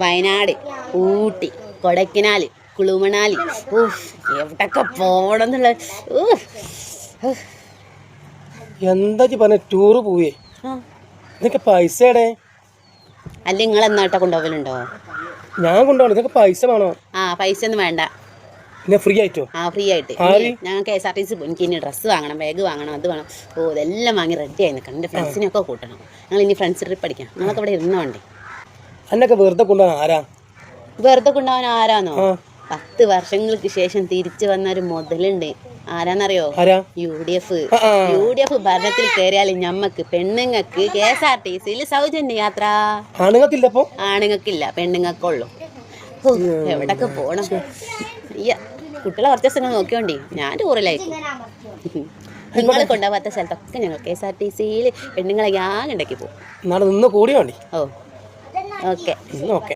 വയനാട്, ഊട്ടി, കൊടൈക്കനാല്, കുളുമണാലി. എവിടൊക്കെ പോകണം എന്നുള്ള. എന്താ പറഞ്ഞ ടൂറ് പോവേ? ഇതൊക്കെ പൈസ എടേ? അല്ല നിങ്ങൾ എന്നാട്ടാ കൊണ്ടുപോകലുണ്ടോ? ഞാൻ കൊണ്ടുപോകണം. ഇതൊക്കെ പൈസ വേണോ? പൈസ ഒന്നും വേണ്ട. പിന്നെ ഫ്രീ ആയിട്ടോ? ഫ്രീ ആയിട്ട്. ഞാൻ KSRTC എനിക്ക് ഇനി ഡ്രസ്സ് വാങ്ങണം, ബാഗ് വാങ്ങണം, അത് വേണം. ഇതെല്ലാം വാങ്ങി റെഡി ആയി നിൽക്കണം. എൻ്റെ ഫ്രണ്ട്സിനെയൊക്കെ കൂട്ടണം. ഞങ്ങൾ ഇനി ഫ്രണ്ട്സ് ട്രിപ്പ് അടിക്കാം. നിങ്ങളൊക്കെ ഇവിടെ ഇരുന്നോണ്ടേ. എന്നൊക്കെ വെറുതെ കൊണ്ടുപോകാൻ ആരാ? വെറുതെ കൊണ്ടുപോകാൻ ആരാന്നോ? 10 വർഷങ്ങൾക്ക് ശേഷം തിരിച്ചു വന്ന ഒരു മുതലുണ്ട്. ആരാന്നറിയോ? UDF ഭരണത്തിൽ കയറിയാൽ ഞമ്മക്ക് പെണ്ണുങ്ങൾക്ക് KSRTCയിൽ സൗജന്യ യാത്ര. ആണുങ്ങൾക്കില്ല, പെണ്ണുങ്ങൾക്കുള്ളൂ. എവിടൊക്കെ പോണം? കുട്ടികളെ കുറച്ച് ദിവസങ്ങൾ നോക്കിയോണ്ടേ. ഞാൻ ടൂറിലായിരിക്കും. നിങ്ങൾ കൊണ്ടുപോകാത്ത സ്ഥലത്തൊക്കെ ഞങ്ങൾ KSRTCയിൽ പെണ്ണുങ്ങളെ യാങ് ഉണ്ടാക്കി പോകും. ഓക്കെ.